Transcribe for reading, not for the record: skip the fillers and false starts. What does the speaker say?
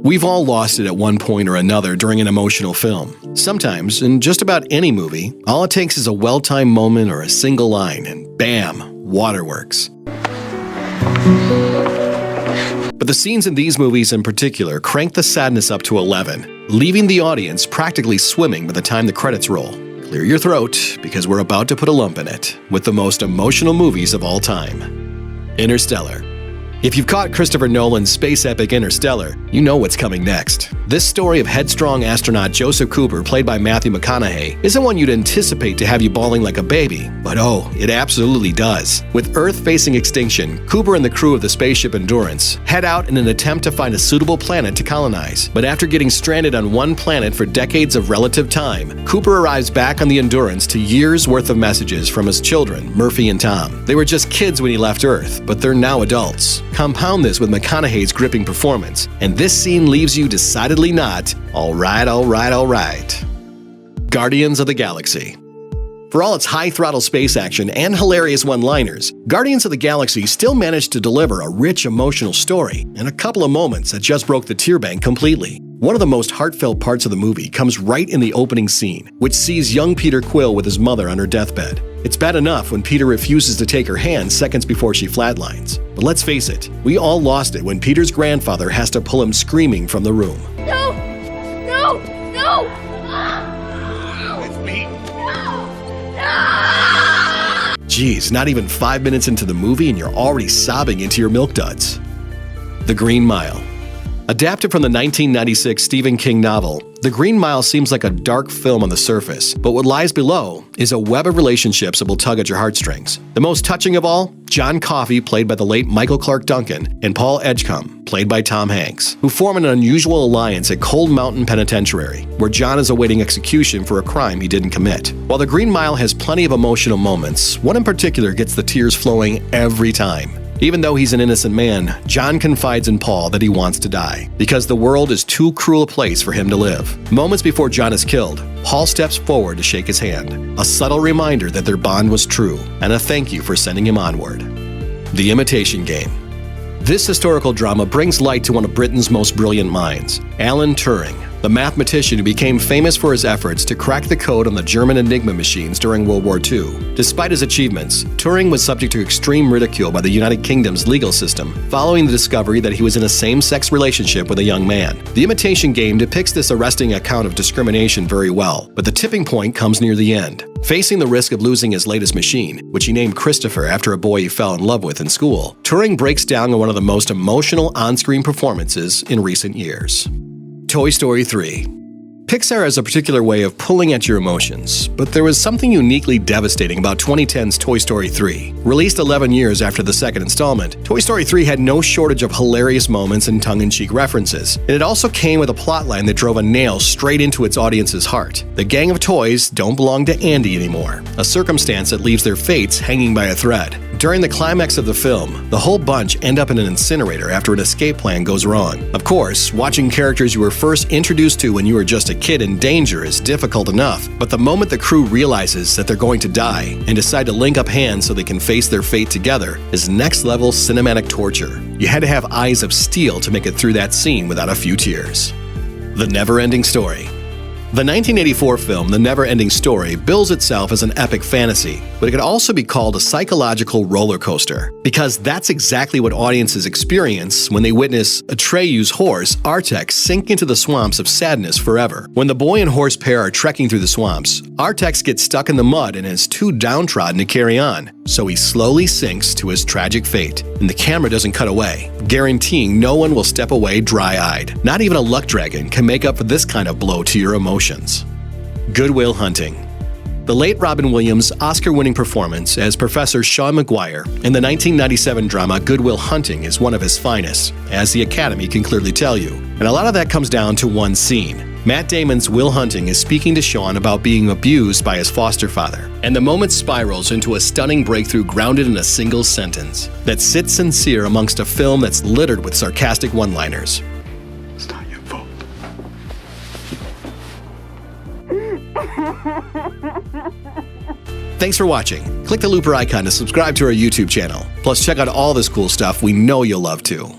We've all lost it at one point or another during an emotional film. Sometimes, in just about any movie, all it takes is a well-timed moment or a single line, and bam, waterworks. But the scenes in these movies in particular crank the sadness up to 11, leaving the audience practically swimming by the time the credits roll. Clear your throat, because we're about to put a lump in it with the most emotional movies of all time. Interstellar. If you've caught Christopher Nolan's space epic Interstellar, you know what's coming next. This story of headstrong astronaut Joseph Cooper, played by Matthew McConaughey, isn't one you'd anticipate to have you bawling like a baby, but oh, it absolutely does. With Earth facing extinction, Cooper and the crew of the spaceship Endurance head out in an attempt to find a suitable planet to colonize. But after getting stranded on one planet for decades of relative time, Cooper arrives back on the Endurance to years' worth of messages from his children, Murphy and Tom. They were just kids when he left Earth, but they're now adults. Compound this with McConaughey's gripping performance, and this scene leaves you decidedly not, all right. Guardians of the Galaxy. For all its high-throttle space action and hilarious one-liners, Guardians of the Galaxy still managed to deliver a rich emotional story and a couple of moments that just broke the tear bank completely. One of the most heartfelt parts of the movie comes right in the opening scene, which sees young Peter Quill with his mother on her deathbed. It's bad enough when Peter refuses to take her hand seconds before she flatlines. But let's face it, we all lost it when Peter's grandfather has to pull him screaming from the room. No! No! No! It's me. No! Geez, not even 5 minutes into the movie and you're already sobbing into your milk duds. The Green Mile. Adapted from the 1996 Stephen King novel, The Green Mile seems like a dark film on the surface, but what lies below is a web of relationships that will tug at your heartstrings. The most touching of all, John Coffey, played by the late Michael Clark Duncan, and Paul Edgecombe, played by Tom Hanks, who form an unusual alliance at Cold Mountain Penitentiary, where John is awaiting execution for a crime he didn't commit. While The Green Mile has plenty of emotional moments, one in particular gets the tears flowing every time. Even though he's an innocent man, John confides in Paul that he wants to die, because the world is too cruel a place for him to live. Moments before John is killed, Paul steps forward to shake his hand, a subtle reminder that their bond was true, and a thank you for sending him onward. The Imitation Game. This historical drama brings light to one of Britain's most brilliant minds, Alan Turing, the mathematician who became famous for his efforts to crack the code on the German Enigma machines during World War II. Despite his achievements, Turing was subject to extreme ridicule by the United Kingdom's legal system following the discovery that he was in a same-sex relationship with a young man. The Imitation Game depicts this arresting account of discrimination very well, but the tipping point comes near the end. Facing the risk of losing his latest machine, which he named Christopher after a boy he fell in love with in school, Turing breaks down on one of the most emotional on-screen performances in recent years. Toy Story 3. Pixar has a particular way of pulling at your emotions, but there was something uniquely devastating about 2010's Toy Story 3. Released 11 years after the second installment, Toy Story 3 had no shortage of hilarious moments and tongue-in-cheek references, and it also came with a plotline that drove a nail straight into its audience's heart. The gang of toys don't belong to Andy anymore, a circumstance that leaves their fates hanging by a thread. During the climax of the film, the whole bunch end up in an incinerator after an escape plan goes wrong. Of course, watching characters you were first introduced to when you were just a kid in danger is difficult enough, but the moment the crew realizes that they're going to die and decide to link up hands so they can face their fate together is next-level cinematic torture. You had to have eyes of steel to make it through that scene without a few tears. The NeverEnding Story. The 1984 film The NeverEnding Story bills itself as an epic fantasy, but it could also be called a psychological roller coaster, because that's exactly what audiences experience when they witness Atreyu's horse, Artax, sink into the swamps of sadness forever. When the boy and horse pair are trekking through the swamps, Artax gets stuck in the mud and is too downtrodden to carry on, so he slowly sinks to his tragic fate, and the camera doesn't cut away, guaranteeing no one will step away dry-eyed. Not even a luck dragon can make up for this kind of blow to your emotions. Good Will Hunting. The late Robin Williams' Oscar-winning performance as Professor Sean McGuire in the 1997 drama Good Will Hunting is one of his finest, as the Academy can clearly tell you. And a lot of that comes down to one scene. Matt Damon's Will Hunting is speaking to Sean about being abused by his foster father, and the moment spirals into a stunning breakthrough grounded in a single sentence that sits sincere amongst a film that's littered with sarcastic one-liners. It's not your fault. Thanks for watching. Click the looper icon to subscribe to our YouTube channel. Plus, check out all this cool stuff we know you'll love too.